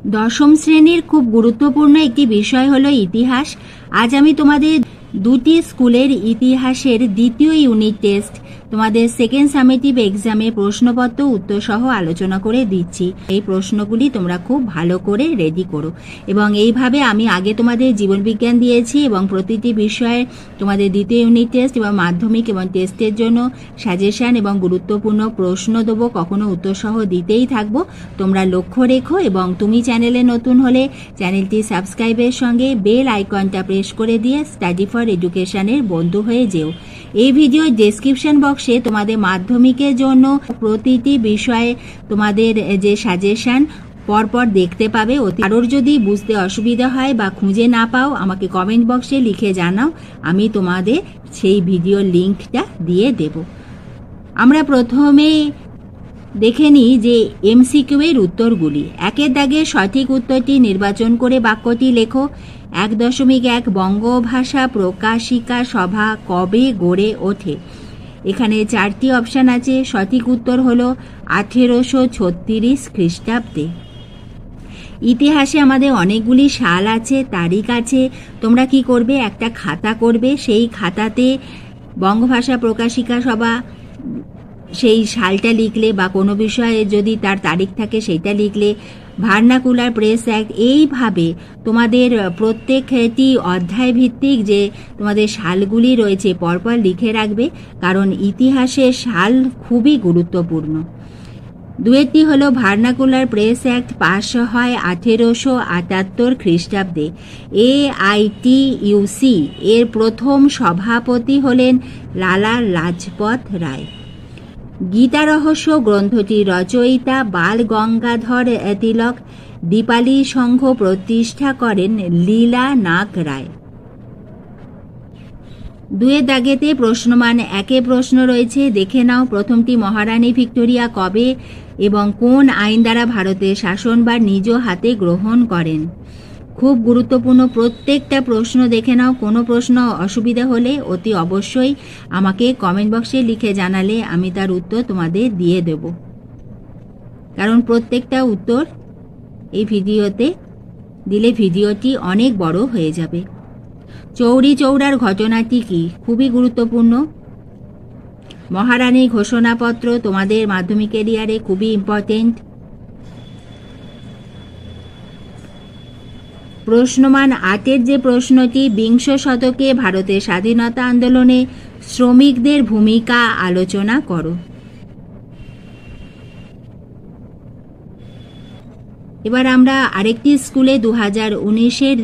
দশম শ্রেণীর খুব গুরুত্বপূর্ণ একটি বিষয় হলো ইতিহাস। আজ আমি তোমাদের দুটি স্কুলের ইতিহাসের দ্বিতীয় ইউনিট টেস্ট তোমাদের সেকেন্ড সামেটিভ এক্সামে প্রশ্নপত্র উত্তর সহ আলোচনা করে দিচ্ছি। এই প্রশ্নগুলি তোমরা খুব ভালো করে রেডি করো এবং এইভাবে আমি আগে তোমাদের জীবনবিজ্ঞান দিয়েছি এবং প্রতিটি বিষয়ে তোমাদের দ্বিতীয় ইউনিট টেস্ট এবং মাধ্যমিক এবং টেস্টের জন্য সাজেশন এবং গুরুত্বপূর্ণ প্রশ্ন দেবো, কখনো উত্তর সহ দিতেই থাকবো। তোমরা লক্ষ্য রেখো এবং তুমি চ্যানেলে নতুন হলে চ্যানেলটি সাবস্ক্রাইবের সঙ্গে বেল আইকনটা প্রেস করে দিয়ে স্টাডি ফর এডুকেশনের বন্ধু হয়ে যেও। এই ভিডিও ডেসক্রিপশন বক্সে তোমাদের মাধ্যমিকের জন্য প্রতিটি বিষয়ে তোমাদের যে সাজেশন পরপর দেখতে পাবে। কারোর যদি বুঝতে অসুবিধা হয় বা খুঁজে না পাও আমাকে কমেন্ট বক্সে লিখে জানাও, আমি তোমাদের সেই ভিডিওর লিঙ্কটা দিয়ে দেব। আমরা প্রথমে দেখে নিই যে এমসিকিউ এর উত্তরগুলি। একের দাগে সঠিক উত্তরটি নির্বাচন করে বাক্যটি লেখো। 1.1 বঙ্গভাষা প্রকাশিকা সভা কবে গড়ে ওঠে? এখানে 4টি অপশান আছে। সঠিক উত্তর হলো 1836 খ্রিস্টাব্দে। ইতিহাসে আমাদের অনেকগুলি সাল আছে, তারিখ আছে। তোমরা কি করবে, একটা খাতা করবে, সেই খাতাতে বঙ্গভাষা প্রকাশিকা সভা সেই সালটা লিখলে বা কোনো বিষয়ে যদি তার তারিখ থাকে সেইটা লিখলে, ভার্নাকুলার প্রেস অ্যাক্ট, এইভাবে তোমাদের প্রত্যেকটি অধ্যায় ভিত্তিক যে তোমাদের সালগুলি রয়েছে পরপর লিখে রাখবে, কারণ ইতিহাসের সাল খুবই গুরুত্বপূর্ণ। দুয়েরটি হলো ভার্নাকুলার প্রেস অ্যাক্ট পাশ হয় 1878 খ্রিস্টাব্দে। AITUC এর প্রথম সভাপতি হলেন লালা লাজপত রায়। গীতা রহস্য গ্রন্থটির রচয়িতা বাল গঙ্গাধর তিলক। দীপালি সংঘ প্রতিষ্ঠা করেন লীলা নাগ রায়। দুয়ের দাগেতে প্রশ্নমান একে প্রশ্ন রয়েছে, দেখে নাও। প্রথমটি, মহারানী ভিক্টোরিয়া কবে এবং কোন আইন দ্বারা ভারতের শাসনভার নিজ হাতে গ্রহণ করেন? খুব গুরুত্বপূর্ণ প্রত্যেকটা প্রশ্ন দেখে নাও। কোনো প্রশ্ন অসুবিধা হলে অতি অবশ্যই আমাকে কমেন্ট বক্সে লিখে জানালে আমি তার উত্তর তোমাদের দিয়ে দেব, কারণ প্রত্যেকটা উত্তর এই ভিডিওতে দিলে ভিডিওটি অনেক বড় হয়ে যাবে। চৌরি চৌরার ঘটনাটি কি? খুবই গুরুত্বপূর্ণ। মহারানী ঘোষণাপত্র তোমাদের মাধ্যমিক এরিয়ারে খুবই ইম্পর্টেন্ট। প্রশ্নমান 8-এর যে প্রশ্নটি, বিংশ শতকে ভারতের স্বাধীনতা আন্দোলনে শ্রমিকদের ভূমিকা আলোচনা করো। এবার আমরা আরেকটি স্কুলে 2019-এর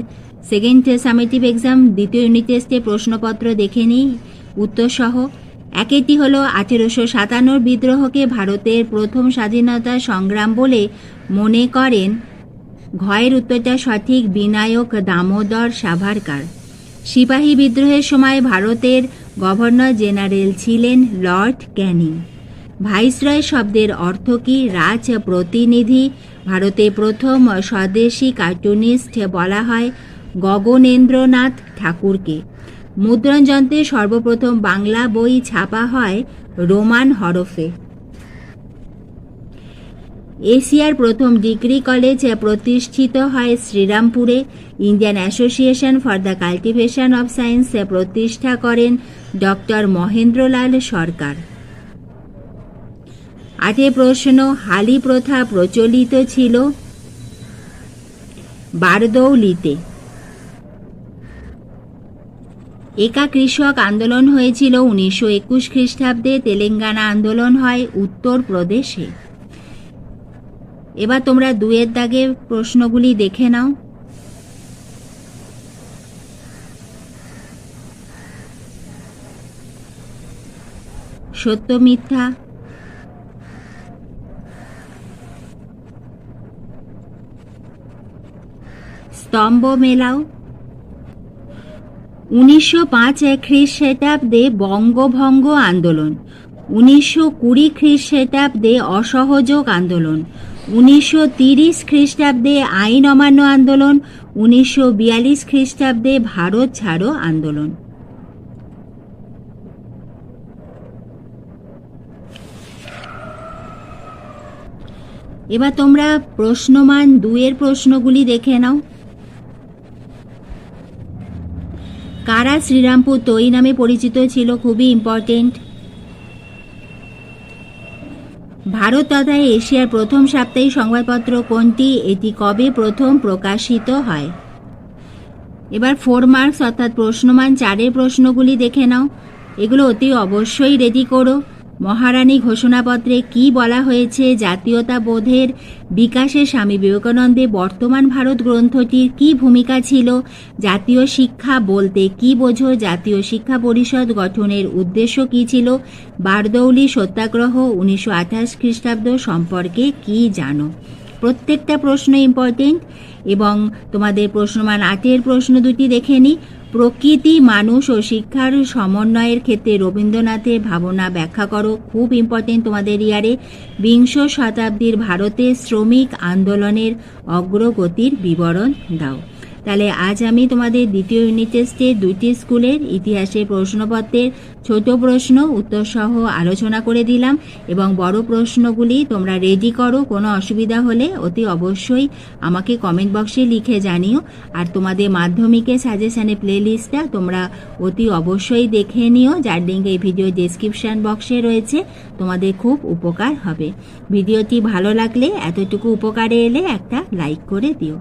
সেকেন্ড সামেটিভ এক্সাম দ্বিতীয় ইউনিট টেস্টে প্রশ্নপত্র দেখে নিই উত্তর সহ। একেরটি হলো 1857 বিদ্রোহকে ভারতের প্রথম স্বাধীনতা সংগ্রাম বলে মনে করেন। ঘয়ের উত্তরটা সঠিক, বিনায়ক দামোদর সাভারকার। সিপাহী বিদ্রোহের সময় ভারতের গভর্নর জেনারেল ছিলেন লর্ড ক্যানিং। ভাইসরয় শব্দের অর্থ কি? রাজ প্রতিনিধি। ভারতে প্রথম স্বদেশী কার্টুনিস্ট বলা হয় গগনেন্দ্রনাথ ঠাকুরকে। মুদ্রণ যন্ত্রে সর্বপ্রথম বাংলা বই ছাপা হয় রোমান হরফে। এশিয়ার প্রথম ডিগ্রি কলেজ প্রতিষ্ঠিত হয় শ্রীরামপুরে। Indian association for the cultivation of science প্রতিষ্ঠা করেন ডক্টর মহেন্দ্রলাল সরকার। 8 প্রশ্ন, হালি প্রথা প্রচলিত ছিল বারদৌলিতে। একা কৃষক আন্দোলন হয়েছিল 1921 খ্রিস্টাব্দে। তেলেঙ্গানা আন্দোলন হয় উত্তরপ্রদেশে। এবার তোমরা 2-এর দাগে প্রশ্নগুলি দেখে নাও। সত্য মিথ্যা। স্তম্ভ মেলাও। 1905 খ্রিস্টাব্দে বঙ্গভঙ্গ আন্দোলন। 1920 খ্রিস্টাব্দে অসহযোগ আন্দোলন। 1930 খ্রিস্টাব্দে আইন অমান্য আন্দোলন। 1942 খ্রিস্টাব্দে ভারত ছাড়ো আন্দোলন। এবার তোমরা প্রশ্নমান 2 এর প্রশ্নগুলি দেখে নাও। কারা শ্রীরামপুর তৈ নামে পরিচিত ছিল? খুবই ইম্পর্টেন্ট। ভারত তথা এশিয়ার প্রথম সাপ্তাহিক সংবাদপত্র কোনটি? এটি কবে প্রথম প্রকাশিত হয়? এবার 4 মার্কস অর্থাৎ প্রশ্নমান 4 এর প্রশ্নগুলি দেখে নাও। এগুলো অতি অবশ্যই রেডি করো। মহারানী ঘোষণাপত্রে কি বলা হয়েছে? জাতীয়তাবোধের বিকাশে স্বামী বিবেকানন্দের বর্তমান ভারত গ্রন্থটির কি ভূমিকা ছিল? জাতীয় শিক্ষা বলতে কি বোঝো? জাতীয় শিক্ষা পরিষদ গঠনের উদ্দেশ্য কি ছিল? বারদৌলি সত্যাগ্রহ 1928 খ্রিস্টাব্দ সম্পর্কে কি জানো? প্রত্যেকটা প্রশ্ন ইম্পর্টেন্ট। এবং তোমাদের প্রশ্নমান 8 এর প্রশ্ন দুটি দেখে নি। প্রকৃতি, মানুষ ও শিক্ষার সমন্বয়ের ক্ষেত্রে রবীন্দ্রনাথের ভাবনা ব্যাখ্যা করো। খুব ইম্পর্টেন্ট তোমাদের ইয়ারে। বিংশ শতাব্দীর ভারতে শ্রমিক আন্দোলনের অগ্রগতির বিবরণ দাও। তাহলে আজ আমি তোমাদের দ্বিতীয় ইউনিট টেস্টে 2টি স্কুলের ইতিহাসের প্রশ্নপত্রের ছোট প্রশ্ন উত্তর সহ আলোচনা করে দিলাম এবং বড় প্রশ্নগুলি তোমরা রেডি করো। কোনো অসুবিধা হলে অতি অবশ্যই আমাকে কমেন্ট বক্সে লিখে জানিও। আর তোমাদের মাধ্যমিকের সাজেশানে প্লেলিস্টটা তোমরা অতি অবশ্যই দেখে নিও, যার লিঙ্ক এই ভিডিও ডেসক্রিপশন বক্সে রয়েছে। তোমাদের খুব উপকার হবে। ভিডিওটি ভালো লাগলে, এতটুকু উপকারে এলে একটা লাইক করে দিও।